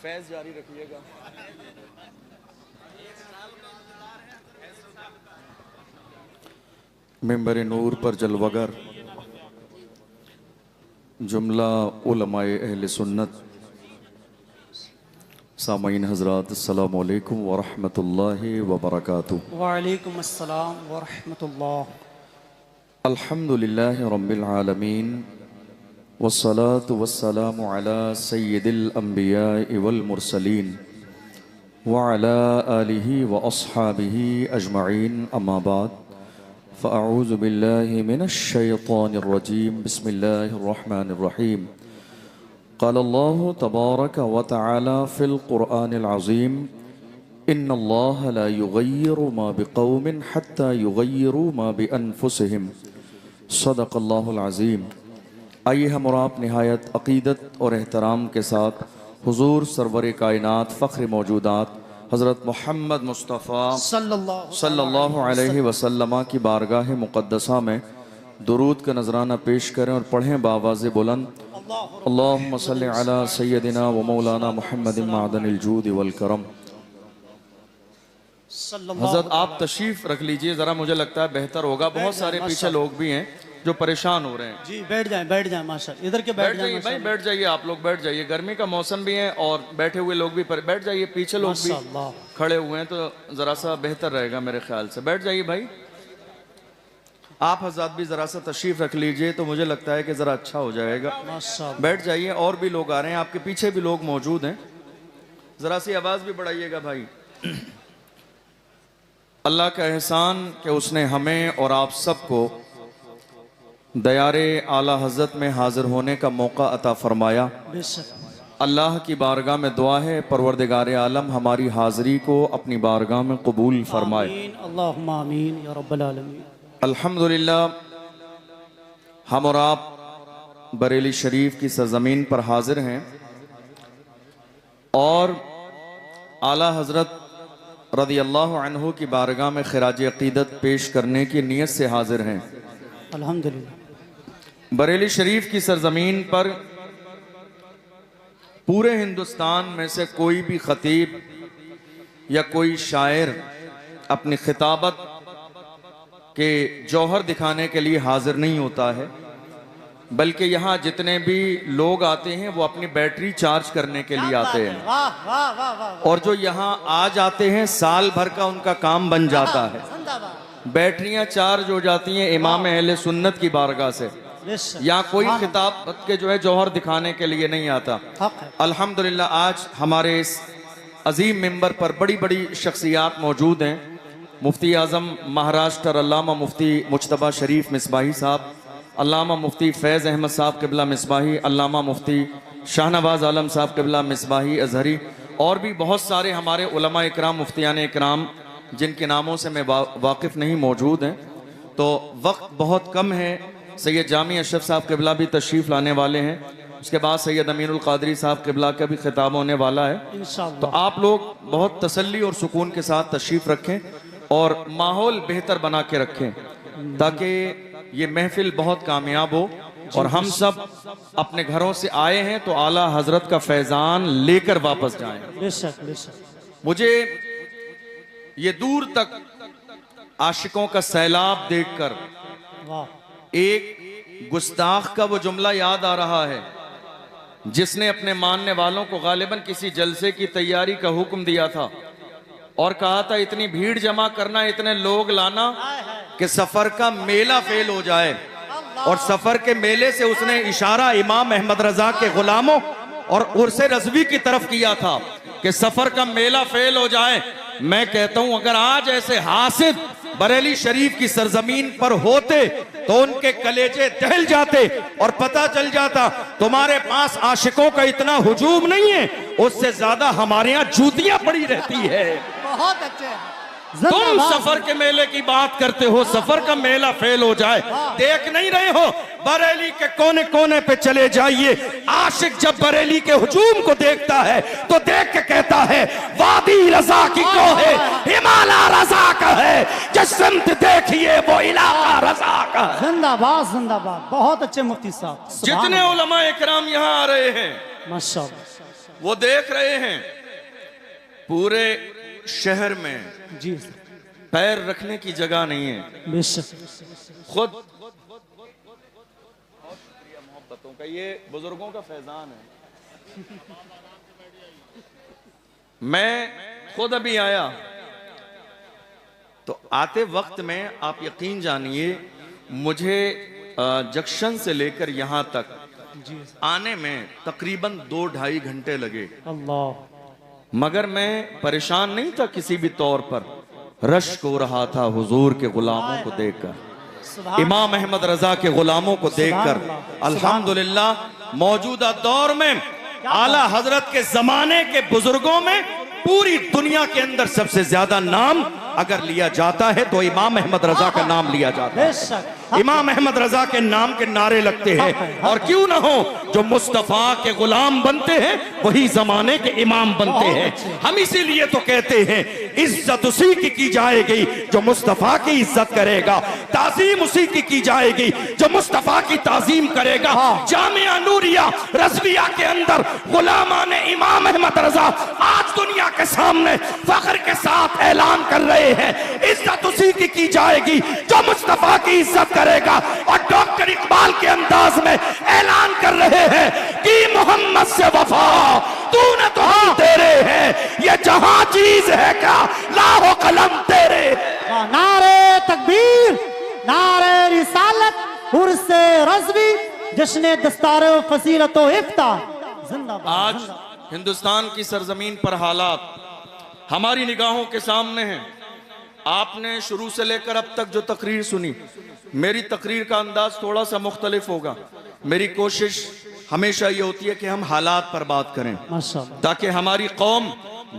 फैज़ जारी रखिएगा। मिंबर नूर पर जलवगर जुमला उलमाए अहले सुन्नत, सामईन हज़रात, अस्सलामु अलैकुम व रहमतुल्लाहि व बरकातुहू। वालेकुम अस्सलाम व रहमतुल्लाह। अल्हम्दुलिल्लाहि रब्बिल आलमीन वस्सलातु वस्सलामु अला सय्यिदिल अंबियाइ वल मुरसलीन व अला आलिहि व अस्हाबिहि अजमईन, अम्मा बाद, फ़अऊज़ु बिल्लाहि मिनश शैतानिर रजीम, बिस्मिल्लाहिर रहमानिर रहीम। क़ालल्लाहु तबारक व तआला फ़िल क़ुरआनिल अज़ीम, इन्नल्लाहा ला युग़य्यिरु मा बिक़ौमिन हत्ता युग़य्यिरु मा बिअन्फुसिहिम, सदक़ल्लाहुल अज़ीम। आइए हम और आप निहायत अक़ीदत और एहतराम के साथ हुज़ूर सरवर कायनात फ़ख्र मौजूदात हज़रत मोहम्मद मुस्तफ़ा सल्लल्लाहु अलैहि वसल्लम की बारगाह मुक़द्दसा में दुरूद का नजराना पेश करें और पढ़ें बावाज़ बुलंद, अल्लाहुम्मा सल्लि अला सय्यदिना व मौलाना मुहम्मदिन मादनिल जूद वल करम। हज़रत आप तशरीफ़ रख लीजिए, ज़रा मुझे लगता है बेहतर होगा। बहुत सारे पीछे लोग भी हैं जो परेशान हो रहे हैं। जी बैठ जाएं माशाअल्लाह, इधर के बैठ जाइए भाई, बैठ जाइए, आप लोग बैठ जाइए। गर्मी का मौसम भी है और बैठे हुए लोग भी बैठ जाइए। पीछे लोग भी खड़े हुए हैं तो ज़रा सा बेहतर रहेगा मेरे ख्याल से। बैठ जाइए भाई। आप हज़रत भी ज़रा सा तशरीफ़ रख लीजिए तो मुझे लगता है कि ज़रा अच्छा हो जाएगा। बैठ जाइए। और भी लोग आ रहे हैं, आपके पीछे भी लोग मौजूद हैं। ज़रा सी आवाज़ भी बढ़ाइएगा भाई। अल्लाह का एहसान कि उसने हमें और आप सबको दयारे आला हज़रत में हाजिर होने का मौका अता फरमाया। अल्लाह की बारगाह में दुआ है, परवरदिगार आलम हमारी हाज़िरी को अपनी बारगाह में कबूल फरमाए। अल्लाहुम्मा आमीन या रब्बल आलमीन। अल्हम्दुलिल्लाह, हम और आप बरेली शरीफ की सरजमीन पर हाजिर हैं और आला हज़रत रज़ी अल्लाहु अन्हु की बारगाह में खिराज अक़ीदत पेश करने की नीयत से हाजिर हैं। अल्हम्दुलिल्लाह, बरेली शरीफ की सरजमीन पर पूरे हिंदुस्तान में से कोई भी खतीब या कोई शायर अपनी खिताबत के जौहर दिखाने के लिए हाजिर नहीं होता है, बल्कि यहाँ जितने भी लोग आते हैं वो अपनी बैटरी चार्ज करने के लिए आते हैं। और जो यहाँ आ जाते हैं साल भर का उनका काम बन जाता है। बैटरियां चार्ज हो जाती हैं इमाम अहले सुन्नत की बारगाह से। यहाँ कोई खिताबत के जो है जौहर दिखाने के लिए नहीं आता। अल्हम्दुलिल्लाह, आज हमारे इस अजीम मिंबर पर बड़ी बड़ी शख्सियात मौजूद हैं। मुफ्ती आज़म महाराष्ट्र अल्लामा मुफ्ती मुज्तबा शरीफ मिसबाही साहब, अल्लामा मुफ्ती फैज़ अहमद साहब क़िबला मिसबाही, अल्लामा मुफ्ती शाहनवाज़ आलम साहब क़िबला मिसबाही अज़हरी, और भी बहुत सारे हमारे उलमा इकराम, मुफ्तियान इकराम जिनके नामों से मैं वाकिफ़ नहीं मौजूद हैं। तो वक्त बहुत कम है। सैयद जामी अशरफ साहब क़िबला भी तशरीफ़ लाने वाले हैं। उसके बाद सैयद अमीनुल क़ादरी साहब क़िबला का भी खिताब होने वाला है। तो आप लोग बहुत तसल्ली और सुकून के साथ तशरीफ़ रखें और माहौल बेहतर बना के रखें ताकि ये महफिल बहुत कामयाब हो और हम सब अपने घरों से आए हैं तो आला हजरत का फैजान लेकर वापस जाएं। बेशक बेशक। मुझे ये दूर तक आशिकों का सैलाब देखकर एक गुस्ताख का वो जुमला याद आ रहा है जिसने अपने मानने वालों को गालिबन किसी जलसे की तैयारी का हुक्म दिया था और कहा था इतनी भीड़ जमा करना, इतने लोग लाना कि सफर का मेला फेल हो जाए। और सफर के मेले से उसने इशारा इमाम अहमद रजा के गुलामों और उर्से रज़वी की तरफ किया था कि सफर का मेला फेल हो जाए। मैं कहता हूं अगर आज ऐसे हासिद बरेली शरीफ की सरजमीन पर होते तो उनके कलेजे दहल जाते और पता चल जाता तुम्हारे पास आशिकों का इतना हुजूम नहीं है, उससे ज्यादा हमारे यहाँ जूतियां पड़ी रहती है। बहुत अच्छे। तुम सफर के मेले की बात करते हो, सफर का मेला फेल हो जाए, देख नहीं रहे हो? बरेली के कोने कोने पे चले जाइए, आशिक जब बरेली के हुजूम को देखता है तो देख के कहता है वादी रजा की को है, हिमालय रजा का है, जसमत देखिए वो इलाका रजा का है। जिंदाबाद जिंदाबाद। बहुत अच्छे मुफ्ती साहब। जितने उलमा इकराम यहाँ आ रहे हैं माशाअल्लाह, वो देख रहे हैं पूरे शहर में जी पैर रखने की जगह नहीं है। बेशक खुद मोहब्बतों का ये बुजुर्गों का फैजान है। मैं खुद अभी आया तो आते वक्त में आप यकीन जानिए मुझे जंक्शन से लेकर यहां तक आने में तकरीबन 2-2.5 घंटे लगे। अल्लाह, मगर मैं परेशान नहीं था किसी भी तौर पर। रश्क हो रहा था हुजूर के गुलामों को देखकर, सुभान इमाम अहमद रजा के गुलामों को देखकर। अल्लाह, अल्हम्दुलिल्लाह मौजूदा दौर में आला हजरत के जमाने के बुजुर्गों में पूरी दुनिया के अंदर सबसे ज्यादा नाम अगर लिया जाता है तो इमाम अहमद रजा का नाम लिया जाता है। बेशक इमाम अहमद रजा के नाम के नारे लगते हैं। और क्यों ना हो, जो मुस्तफा के गुलाम बनते हैं वही जमाने के इमाम बनते हैं। हम इसीलिए तो कहते हैं इज्जत उसी की जाएगी जो मुस्तफा की इज्जत करेगा, ताजीम उसी की जाएगी जो मुस्तफा की ताजीम करेगा। जामिया नूरिया रज़विया के अंदर गुलामान इमाम अहमद रजा आज दुनिया के सामने फख्र के साथ ऐलान कर रहे हैं, इज्जत उसी की जाएगी जो मुस्तफा की इज्जत करेगा। और डॉक्टर इकबाल के अंदाज में ऐलान कर रहे हैं कि मोहम्मद से वफा तूने तो हम तेरे हैं, ये जहां चीज है क्या लाहो कलम तेरे। नारे तकबीर, नारे रिसालत, उर्से रज़वी, जश्न दस्तार फसीलत व इफ्तार जिंदाबाद। आज हिंदुस्तान की सरजमीन पर हालात हमारी निगाहों के सामने हैं। आपने शुरू से लेकर अब तक जो तकरीर सुनी, मेरी तकरीर का अंदाज थोड़ा सा मुख्तलिफ होगा। मेरी कोशिश हमेशा ये होती है कि हम हालात पर बात करें, माशाअल्लाह, ताकि हमारी कौम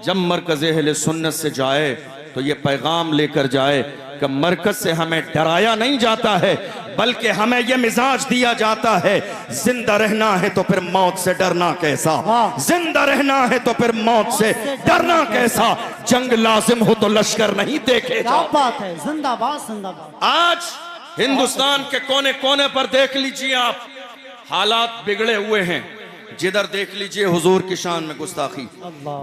जब मरकज़ अहले सुन्नत से जाए तो ये पैगाम लेकर जाए कि मरकज से हमें डराया नहीं जाता है, बल्कि हमें यह मिजाज दिया जाता है जिंदा रहना है तो फिर मौत से डरना कैसा, जिंदा रहना है तो फिर मौत से डरना कैसा, जंग लाजिम हो तो लश्कर नहीं देखे। क्या बात है, जिंदाबाद जिंदाबाद। आज हिंदुस्तान के कोने कोने पर देख लीजिए आप, हालात बिगड़े हुए हैं। जिधर देख लीजिए हुजूर की शान में गुस्ताखी,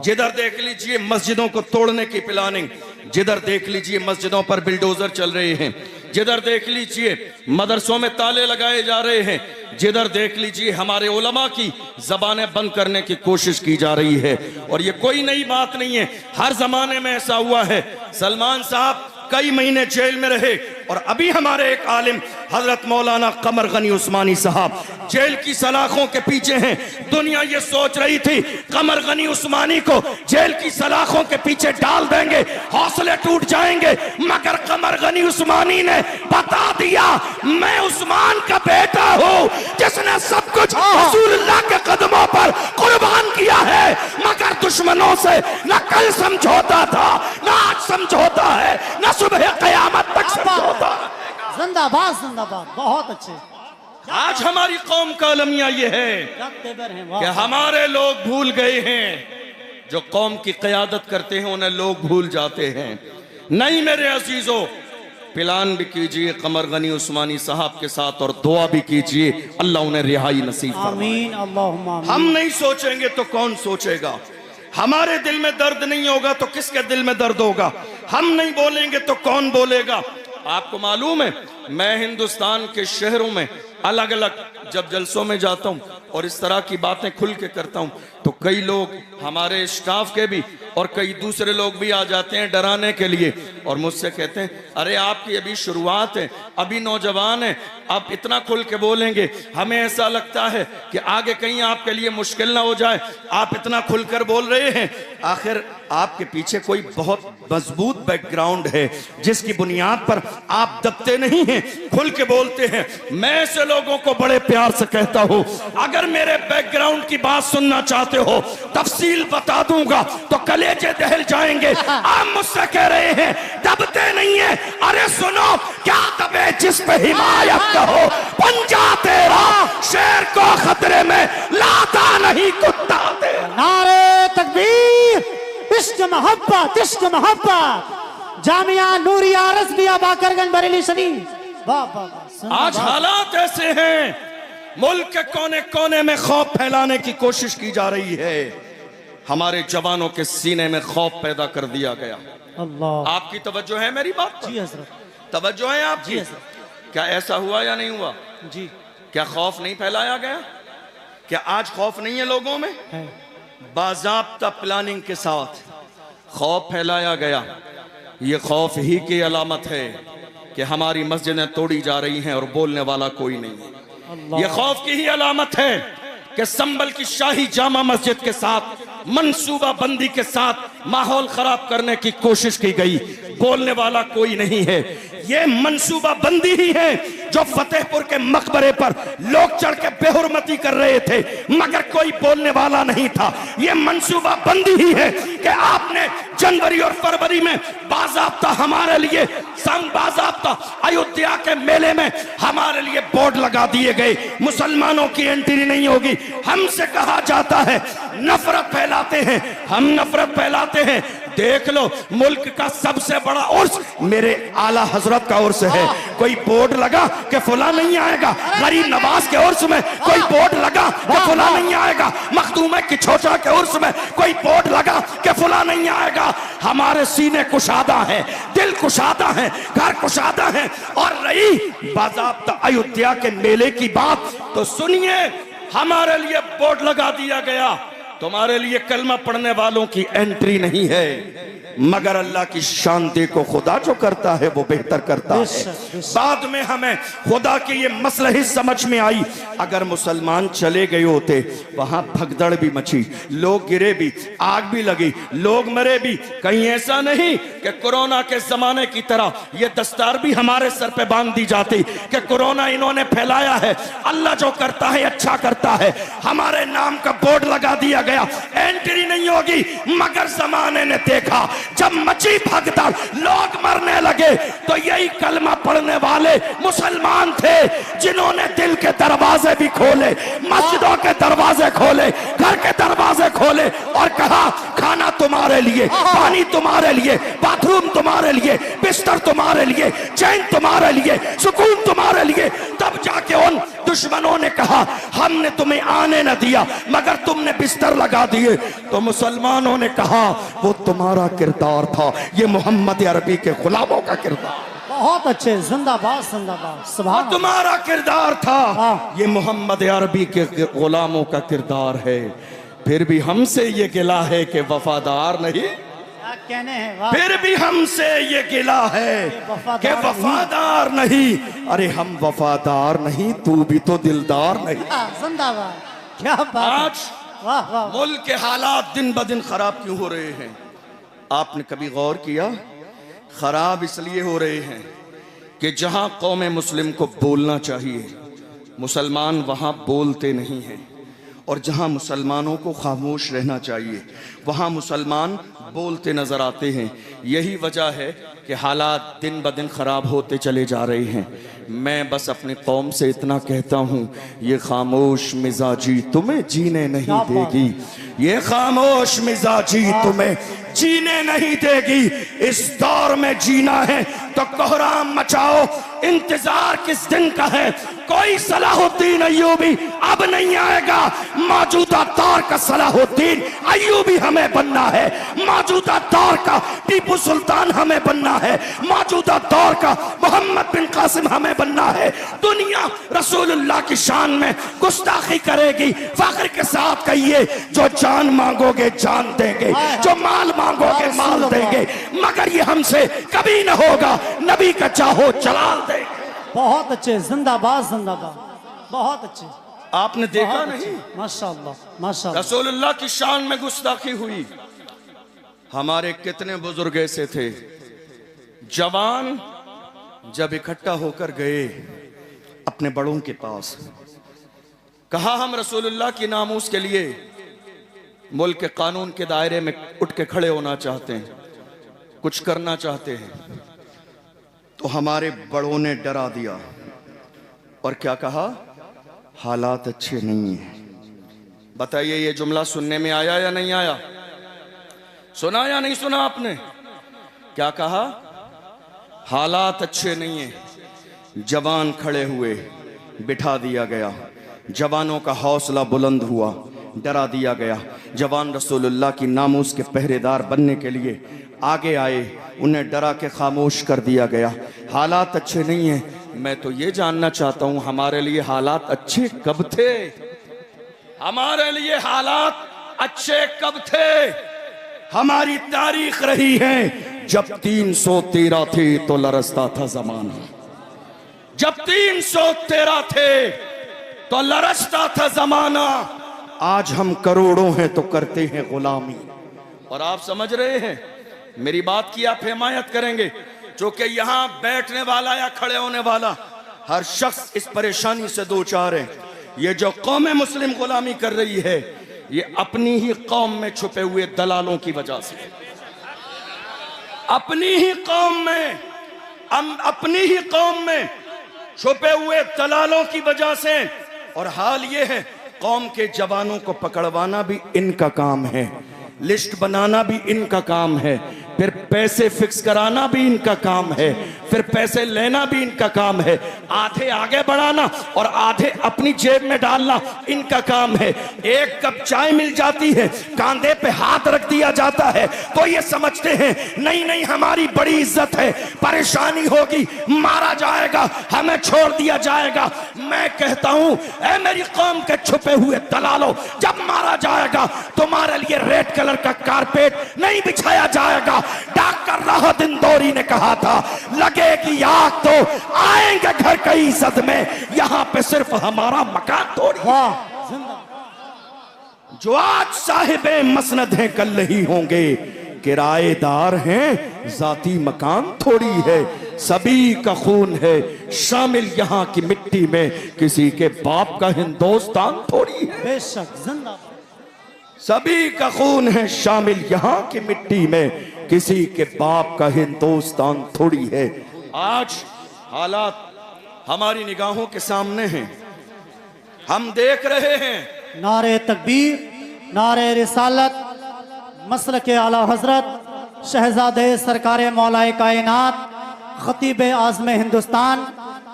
जिधर देख लीजिए मस्जिदों को तोड़ने की प्लानिंग, जिधर देख लीजिए मस्जिदों पर बिल्डोजर चल रहे हैं, जिधर देख लीजिए मदरसों में ताले लगाए जा रहे हैं, जिधर देख लीजिए हमारे उलमा की जबानें बंद करने की कोशिश की जा रही है। और ये कोई नई बात नहीं है, हर जमाने में ऐसा हुआ है। सलमान साहब कई महीने जेल में रहे और अभी हमारे एक आलिम हजरत मौलाना कमर गनी उस्मानी साहब जेल की सलाखों के पीछे हैं। दुनिया ये सोच रही थी कमर गनी उस्मानी को जेल की सलाखों के पीछे डाल देंगे, हौसले टूट जाएंगे, मगर कमर गनी उस्मानी ने बता दिया मैं उस्मान का बेटा हूँ जिसने सब कुछ रसूलुल्लाह के कदमों पर कुर्बान किया है। मगर दुश्मनों से न कल समझौता था, न आज समझौता है, न सुबह कयामत तक समझौता। जिंदाबाद जिंदाबाद, बहुत अच्छे। आज हमारी कौम का अलमिया ये है क्या तेवर हैं, कि वाह। हमारे लोग भूल गए हैं, जो कौम की क़यादत करते हैं उन्हें लोग भूल जाते हैं। नहीं मेरे अजीजों, प्लान भी कीजिए कमर गनी उस्मानी साहब के साथ और दुआ भी कीजिए अल्लाह उन्हें रिहाई नसीब फरमाए। आमीन अल्लाहुम्मा आमीन। हम नहीं सोचेंगे तो कौन सोचेगा? हमारे दिल में दर्द नहीं होगा तो किसके दिल में दर्द होगा? हम नहीं बोलेंगे तो कौन बोलेगा? आपको मालूम है, मैं हिंदुस्तान के शहरों में अलग अलग जब जलसों में जाता हूं और इस तरह की बातें खुल के करता हूं तो कई लोग हमारे स्टाफ के भी और कई दूसरे लोग भी आ जाते हैं डराने के लिए और मुझसे कहते हैं अरे आपकी अभी शुरुआत है, अभी नौजवान है, आप इतना खुल के बोलेंगे, हमें ऐसा लगता है कि आगे कहीं आपके लिए मुश्किल ना हो जाए, आप इतना खुलकर बोल रहे हैं। आखिर आपके पीछे कोई बहुत मजबूत बैकग्राउंड है जिसकी बुनियाद पर आप दबते नहीं हैं, खुल के बोलते हैं। मैं ऐसे लोगों को बड़े प्यार से कहता हूं, अगर मेरे बैकग्राउंड की बात सुनना चाहते हो तफसील बता दूंगा तो कलेजे दहल जाएंगे। आप मुझसे कह रहे हैं दबते नहीं है, अरे सुनो क्या दबे जिस पे हिमायत कहो, पंजा तेरा शेर को खतरे में लाता नहीं कुत्ता तेरा। नारे तकबीर, इश्क मोहब्बत, इश्क मोहब्बत। जामिया नूरिया रज़विया बाकरगंज बरेली शरीफ। वाह वाह वाह। आज हालात ऐसे हैं, मुल्क के कोने कोने में खौफ फैलाने की कोशिश की जा रही है। हमारे जवानों के सीने में खौफ पैदा कर दिया गया। अल्लाह। आपकी तवज्जो है मेरी बात पर? जी हजरत। तवज्जो है आपकी? जी हजरत। क्या ऐसा हुआ या नहीं हुआ? जी क्या खौफ नहीं फैलाया गया? क्या आज खौफ नहीं है लोगों में? है। बाज़ाब्ता प्लानिंग के साथ खौफ फैलाया गया। ये खौफ ही की अलामत है कि हमारी मस्जिदें तोड़ी जा रही हैं और बोलने वाला कोई नहीं है। अल्लाह। ये खौफ की ही अलामत है कि संभल की शाही जामा मस्जिद के साथ मंसूबा बंदी के साथ माहौल खराब करने की कोशिश की गई, बोलने वाला कोई नहीं है। ये मंसूबा बंदी ही है जो फतेहपुर के मकबरे पर लोग चढ़ के बेहुरमती कर रहे थे मगर कोई बोलने वाला नहीं था। ये मंसूबा बंदी ही है कि आपने जनवरी और फरवरी में बाज़ाब्ता हमारे लिए बाज़ाब्ता अयोध्या के मेले में हमारे लिए बोर्ड लगा दिए गए, मुसलमानों की एंट्री नहीं होगी। हमसे कहा जाता है नफरत फैलाते हैं, हम नफरत फैलाते हैं। देख लो, मुल्क का सबसे बड़ा उर्स मेरे आला हजरत का उर्स है। कोई बोर्ड लगा कि फुला नहीं आएगा? गरीब नवाज के उर्स में कोई बोर्ड लगा कि फुला नहीं आएगा? मखदूम की छोटा के उर्स में कोई बोर्ड लगा कि फुला नहीं आएगा? हमारे सीने कुशादा है, दिल कुशादा है, घर कुशादा है। और रही बाज़ाब्ता अयोध्या के मेले की बात, तो सुनिए, हमारे लिए बोर्ड लगा दिया गया, तुम्हारे लिए कलमा पढ़ने वालों की एंट्री नहीं है। मगर अल्लाह की शान देखो, खुदा जो करता है वो बेहतर करता है। बाद में हमें खुदा की ये मसलही समझ में आई, अगर मुसलमान चले गए होते वहां भगदड़ भी मची, लोग गिरे भी, आग भी लगी, लोग मरे भी। कहीं ऐसा नहीं कि कोरोना के जमाने की तरह ये दस्तार भी हमारे सर पे बांध दी जाती कि कोरोना इन्होंने फैलाया है, अल्लाह जो करता है अच्छा करता है। हमारे नाम का बोर्ड लगा दिया गया, एंट्री नहीं होगी। मगर जमाने ने देखा, जब मची भगदड़, लोग मरने लगे, तो यही कलमा पढ़ने वाले मुसलमान थे जिन्होंने दिल के दरवाजे भी खोले, मस्जिदों के दरवाजे खोले, घर के दरवाजे खोले और कहा खाना तुम्हारे लिए, पानी तुम्हारे लिए, बाथरूम तुम्हारे लिए, बिस्तर तुम्हारे लिए, चैन तुम्हारे लिए, सुकून तुम्हारे लिए। तब जाके उन दुश्मनों ने कहा हमने तुम्हें आने न दिया मगर तुमने बिस्तर लगा दिए। तो मुसलमानों ने कहा वो तुम्हारा किरदार था, ये मोहम्मद अरबी के गुलामों का किरदार। बहुत अच्छे, जिंदाबाद जिंदाबाद, सुभान। तुम्हारा किरदार था, ये मोहम्मद अरबी के गुलामों का किरदार है। फिर भी हमसे ये गिला है कि वफादार नहीं, कहने हैं, फिर भी हमसे ये गिला है कि वफादार नहीं। अरे हम वफादार नहीं, तू भी तो दिलदार नहीं। जिंदाबाद, क्या बात। आज वाह वाह। मुल्क के हालात दिन ब दिन खराब क्यों हो रहे हैं? आपने कभी गौर किया? खराब इसलिए हो रहे हैं कि जहां कौम मुस्लिम को बोलना चाहिए मुसलमान वहां बोलते नहीं हैं, और जहां मुसलमानों को खामोश रहना चाहिए वहां मुसलमान बोलते नजर आते हैं। यही वजह है कि हालात दिन ब दिन खराब होते चले जा रहे हैं। मैं बस अपनी कौम से इतना कहता हूँ, ये खामोश मिजाजी तुम्हें जीने नहीं देगी, ये खामोश मिजाजी तुम्हें जीने नहीं देगी। इस दौर में जीना है तो कोहराम मचाओ, इंतजार किस दिन का है? कोई सलाहुद्दीन अय्यूबी अब नहीं आएगा। मौजूदा दौर का सलाहुद्दीन अय्यूबी हमें बनना है, मौजूदा दौर का टीपू सुल्तान हमें बनना है, मौजूदा दौर का मोहम्मद बिन कासिम हमें बनना है। दुनिया रसूलुल्लाह की शान में गुस्ताखी करेगी, फख्र के साथ कहिए जो जान मांगोगे जान देंगे, जो माल मांगोगे माल देंगे, मगर ये हमसे कभी न होगा। नबी का चाहो जलाल देंगे। बहुत अच्छे, जिंदाबाद जिंदाबाद, बहुत अच्छे। आपने देखा नहीं? माशाअल्लाह माशाअल्लाह। रसूलुल्लाह की शान में गुस्ताखी हुई। हमारे कितने बुजुर्ग ऐसे थे, जवान जब इकट्ठा होकर गए अपने बड़ों के पास, कहा हम रसूलुल्लाह की नामूस के लिए मुल्क के कानून के दायरे में उठ के खड़े होना चाहते हैं, कुछ करना चाहते हैं। तो हमारे बड़ों ने डरा दिया और क्या कहा? हालात अच्छे नहीं है। बताइए ये जुमला सुनने में आया या नहीं आया? सुना या नहीं सुना आपने? क्या कहा? हालात अच्छे नहीं है। जवान खड़े हुए, बिठा दिया गया, जवानों का हौसला बुलंद हुआ, डरा दिया गया। जवान रसूलुल्लाह की नामूस के पहरेदार बनने के लिए आगे आए, उन्हें डरा के खामोश कर दिया गया। हालात अच्छे नहीं हैं। मैं तो ये जानना चाहता हूँ, हमारे लिए हालात अच्छे कब थे? हमारे लिए हालात अच्छे कब थे? हमारी तारीख रही है जब 313 थे तो लरसता था जमाना। जब 313 थे तो लरसता था जमाना। आज हम करोड़ों हैं तो करते हैं गुलामी। और आप समझ रहे हैं, मेरी बात की आप हिमायत करेंगे, क्योंकि यहां बैठने वाला या खड़े होने वाला हर शख्स इस परेशानी से दो चार है। ये जो कौम मुस्लिम गुलामी कर रही है, ये अपनी ही कौम में छुपे हुए दलालों की वजह से, अपनी ही कौम में छुपे हुए दलालों की वजह से। और हाल ये है, कौम के जवानों को पकड़वाना भी इनका काम है, लिस्ट बनाना भी इनका काम है, फिर पैसे फिक्स कराना भी इनका काम है, फिर पैसे लेना भी इनका काम है, आधे आगे बढ़ाना और आधे अपनी जेब में डालना इनका काम है। एक कप चाय मिल जाती है, कांधे पे हाथ रख दिया जाता है तो ये समझते हैं नहीं नहीं हमारी बड़ी इज्जत है, परेशानी होगी, मारा जाएगा, हमें छोड़ दिया जाएगा। मैं कहता हूं, ऐ मेरी कौम के छुपे हुए दलालों, जब मारा जाएगा तुम्हारे लिए रेड कलर का कारपेट नहीं बिछाया जाएगा। डॉक्टर राहत इंदौरी ने कहा था, लगेगी आग तो आएंगे घर की इज्जत में, यहां पे सिर्फ हमारा मकान थोड़ी है। जो आज साहिबे मसनद हैं कल नहीं होंगे, किराएदार हैं जाती मकान थोड़ी है। सभी का खून है शामिल यहां की मिट्टी में, किसी के बाप का हिंदुस्तान थोड़ी है। बेशक जिंदा। सभी का खून है शामिल यहां की मिट्टी में, किसी के बाप का हिंदुस्तान थोड़ी है। आज हालात हमारी निगाहों के सामने हैं, हम देख रहे हैं। नारे तकबीर, नारे रिसालत, मसलके आला हजरत शहजादे सरकार मौलाए कायनात खतीब आज़म हिंदुस्तान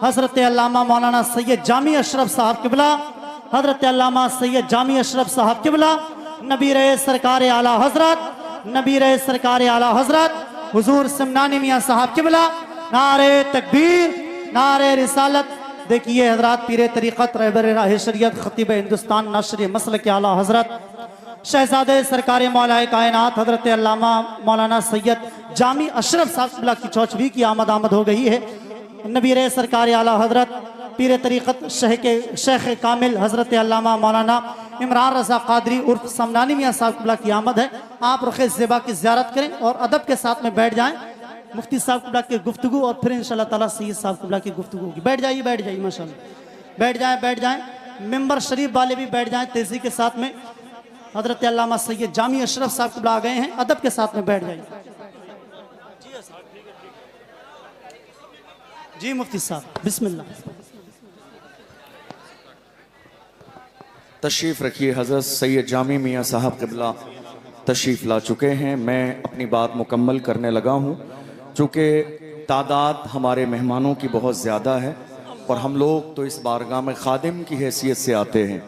हजरत अल्लामा मौलाना सैयद जामी अशरफ साहब किबला, हजरत अल्लामा सैयद जामी अशरफ साहब किबला, नबी रहे सरकार आला हजरत, नबी रहे सरकार आला हजरत हुजूर सिमनानी मियाँ साहब किबला। नारे तकबीर, नारे रिसालत। देखिए हजरत, पीर तरीक़त रहबर राह शरीयत खतीब हिंदुस्तान नाशर मसलक आला हजरत शहजादे सरकार मौलाए कायनात हजरत अल्लामा मौलाना सैयद जामी अशरफ साहब किबला की चौचवी की आमद हो गई है। नबी रहे सरकार आला हजरत पीर तरीक़त शेख कामिल हजरत अल्लामा मौलाना इमरान रज़ा क़ादरी उर्फ समनानी मियाँ साहब किबला की आमद है। आप रुख़ ज़ेबा की ज़ियारत करें और अदब के साथ में बैठ जाएं। मुफ्ती साहब किबला की गुफ्तगू और फिर इंशाअल्लाह ताला सैयद साहब किबला की गुफ्तगू होगी। बैठ जाइए माशाअल्लाह, बैठ जाएं। मेंबर शरीफ वाले भी बैठ जाएं तेज़ी के साथ में। हजरत अल्लामा सैयद जामी अशरफ साहब किबला आ गए हैं, अदब के साथ में बैठ जाइए। जी मुफ्ती साहब बिस्मिल्लाह। तशरीफ़ रखिए। हज़रत सैयद जामी मियाँ साहब क़िबला तशरीफ़ ला चुके हैं। मैं अपनी बात मुकम्मल करने लगा हूँ, चूँकि तादाद हमारे मेहमानों की बहुत ज़्यादा है और हम लोग तो इस बारगाह में खादिम की हैसियत से आते हैं।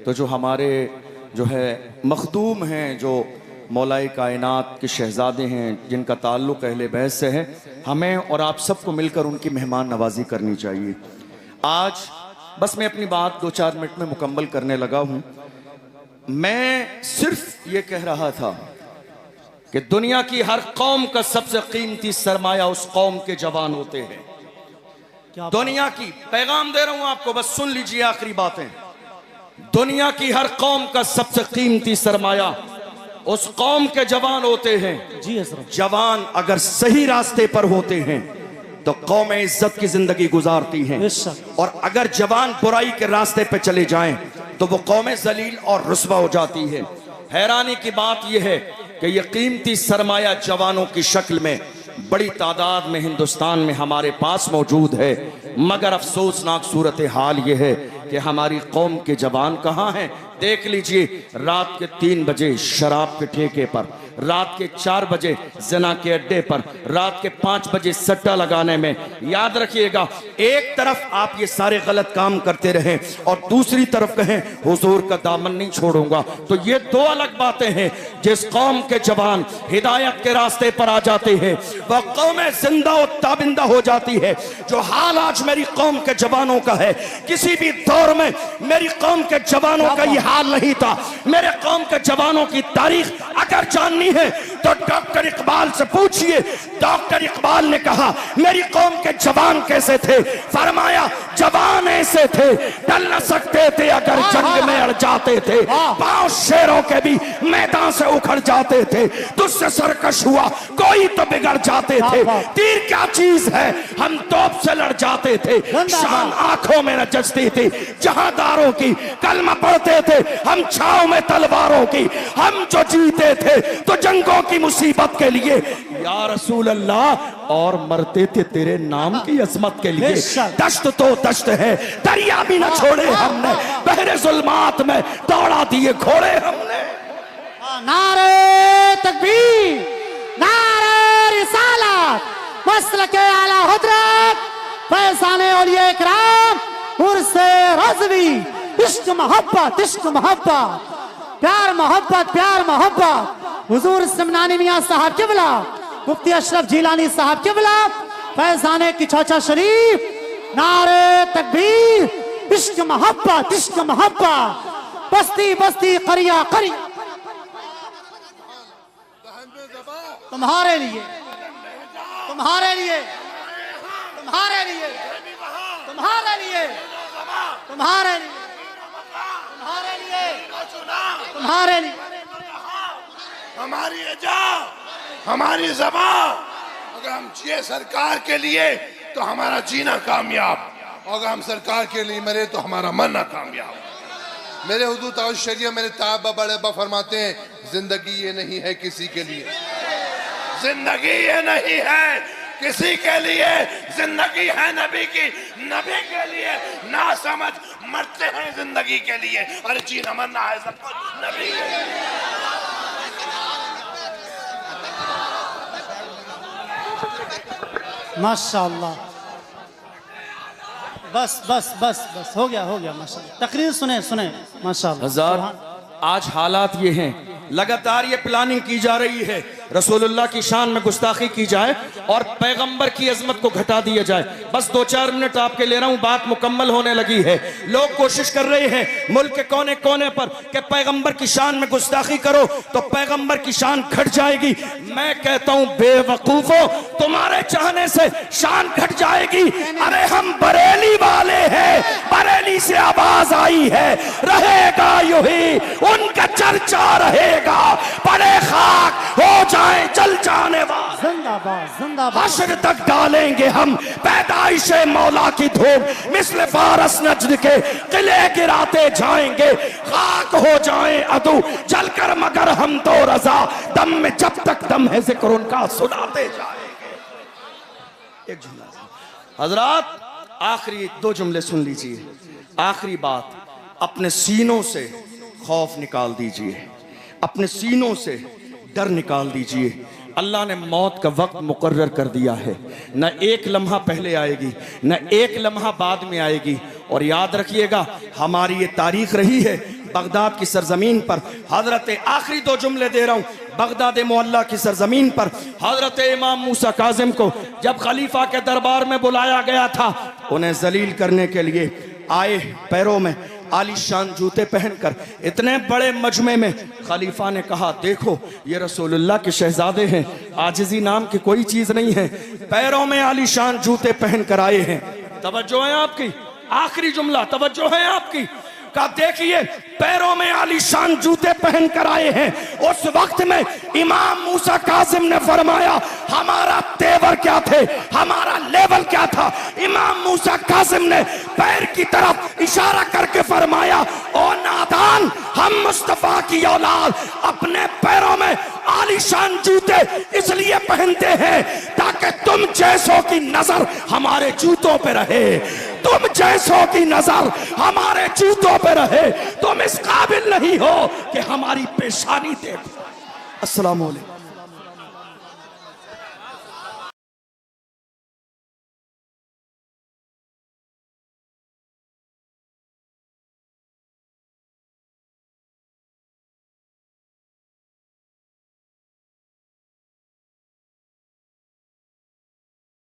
तो जो हमारे मखदूम हैं, जो मौलाए कायनात के शहजादे हैं, जिनका ताल्लुक़ अहले बैत से है, हमें और आप सबको मिलकर उनकी मेहमान नवाजी करनी चाहिए। आज बस मैं अपनी बात 2-4 मिनट में मुकम्मल करने लगा हूं। मैं सिर्फ ये कह रहा था कि दुनिया की हर कौम का सबसे कीमती सरमाया उस कौम के जवान होते हैं। दुनिया की पैगाम दे रहा हूं आपको, बस सुन लीजिए आखिरी बातें। दुनिया की हर कौम का सबसे कीमती सरमाया उस कौम के जवान होते हैं। जी हज़रत। जवान अगर सही रास्ते पर होते हैं तो कौम इज्जत की जिंदगी गुजारती हैं, और अगर जवान बुराई के रास्ते पे चले जाएं तो वो कौम जलील और रुस्वा हो जाती है। हैरानी की बात यह है कि ये कीमती सरमाया जवानों की शक्ल में बड़ी तादाद में हिंदुस्तान में हमारे पास मौजूद है, मगर अफसोसनाक सूरत हाल ये है कि हमारी कौम के जवान कहाँ हैं। देख लीजिए, रात के 3 बजे शराब के ठेके पर, रात के 4 बजे जना के अड्डे पर, रात के 5 बजे सट्टा लगाने में। याद रखिएगा, एक तरफ आप ये सारे गलत काम करते रहें और दूसरी तरफ कहें हुजूर का दामन नहीं छोड़ूंगा, तो ये दो अलग बातें हैं। जिस कौम के जवान हिदायत के रास्ते पर आ जाते हैं वह कौम जिंदा और ताबिंदा हो जाती है। जो हाल आज मेरी कौम के जवानों का है, किसी भी दौर में मेरी कौम के जवानों का ये हाल नहीं था। मेरे कौम के जवानों की तारीख अगर जाननी है तो डॉक्टर इकबाल से पूछिए। डॉक्टर इकबाल ने कहा मेरी कौम के जवान कैसे थे, फरमाया जवान ऐसे थे टल न सकते थे अगर जंग में अड़ जाते थे, पांव शेरों के भी मैदान से उखड़ जाते थे, तुझसे सरकश हुआ कोई तो बिगड़ जाते थे, तीर क्या चीज है हम तोप से लड़ जाते थे, शान आंखों में न जचती थी जहादारों की, कलमा पढ़ते थे हम छाव में तलवारों की, हम जो जीते थे तो जंगों की मुसीबत के लिए या रसूल अल्लाह, और मरते थे तेरे नाम की अजमत के लिए। दश्त तो दश्त है, दरिया भी न छोड़े हमने, बहरे जुल्मात में दौड़ा दिए घोड़े हमने। नारे तकबीर, नारे रिसालत, मसलके आला हजरत, फैज़ाने औलिया इकराम, उर्से रज़वी, इश्क मोहब्बत, इश्क मोहब्बत, प्यार मोहब्बत, प्यार मोहब्बत। हुजूर सिमनानी मियां साहब किबला, मुफ्ती अशरफ जिलानी साहब किबला, फैज़ाने की चौचा शरीफ, नारे तकबीर, इश्क मोहब्बत, इश्क मोहब्बत, बस्ती बस्ती करिया करिया तुम्हारे लिए, तुम्हारे लिए, तुम्हारे लिए, तुम्हारे लिए, तुम्हारे लिए, तुम्हारे लिए, तुम्हारे लिए। हमारी अजा, हमारी ज़बान, अगर हम जिए सरकार के लिए तो हमारा जीना कामयाब, और अगर हम सरकार के लिए मरे तो हमारा मरना कामयाब। मेरे हुजूर ताउस शरीयत मेरे ताबा बड़े अब्बा फरमाते हैं, जिंदगी ये नहीं है किसी के लिए, जिंदगी ये नहीं है किसी के लिए, जिंदगी है नबी की, नबी के लिए। ना समझ मरते हैं जिंदगी के लिए, और जीना मरना है सब कुछ नबी के लिए। माशाअल्लाह, बस बस बस बस हो गया माशाअल्लाह। तकरीर सुने सुने माशाअल्लाह। हज़रात, आज हालात ये हैं, लगातार ये प्लानिंग की जा रही है रसूलुल्लाह की शान में गुस्ताखी की जाए और पैगंबर की अजमत को घटा दिया जाए। बस 2-4 मिनट आपके ले रहा हूं, बात मुकम्मल होने लगी है। लोग कोशिश कर रहे हैं मुल्क के कोने कोने पर कि पैगंबर की शान में गुस्ताखी करो तो पैगंबर की शान घट जाएगी। मैं कहता हूं बेवकूफो, तुम्हारे चाहने से शान घट जाएगी। अरे हम बरेली वाले हैं, बरेली से आवाज आई है, रहेगा यू ही उनका चर्चा रहेगा, बड़े खाक हो जाए जल जाने वाले, जिंदाबाद जिंदाबाद। हश्र तक डालेंगे हम पैदाइशे मौला की धूप, मिस्ल फारस नजद के किले गिराते जाएंगे, खाक हो जाए अदू जलकर मगर हम तो रजा, दम में जब तक दम है जिक्र उनका सुनाते जाएंगे। एक जुमला हजरात, आखिरी 2 जुमले सुन लीजिए। आखिरी बात, अपने सीनों से खौफ निकाल दीजिए, अपने सीनों से डर निकाल दीजिए। अल्लाह ने मौत का वक्त मुकर्रर कर दिया है, न एक लम्हा पहले आएगी न एक लम्हा बाद में आएगी। और याद रखिएगा, हमारी ये तारीख रही है बगदाद की सरजमीन पर। हजरत आखिरी 2 जुमले दे रहा हूँ, बगदाद मुअल्ला की सरजमीन पर हजरत इमाम मूसा काजिम को जब खलीफा के दरबार में बुलाया गया था, उन्हें जलील करने के लिए आए, पैरों में आलीशान जूते पहनकर इतने बड़े मजमे में खलीफा ने कहा, देखो ये रसूलुल्लाह के शहजादे हैं, आजिज़ी नाम की कोई चीज नहीं है, पैरों में आलीशान जूते पहनकर आए हैं। तवज्जो है आपकी, आखिरी जुमला तवज्जो है आपकी। का देखिए पैरों में आलीशान जूते पहनकर आए हैं। उस वक्त में इमाम मूसा कासिम ने फरमाया, हमारा तेवर क्या थे, हमारा लेवल क्या था। इमाम मूसा कासिम ने पैर की तरफ इशारा करके फरमाया, ओ नादान, हम मुस्तफा की औलाद अपने पैरों में आलीशान जूते इसलिए पहनते हैं ताकि तुम जैसों की नजर हमारे जूतों पे रहे, तुम जैसों की नजर हमारे जूतों पे रहे। तुम इस काबिल नहीं हो कि हमारी पेशानी देखो। अस्सलाम वालेकुम।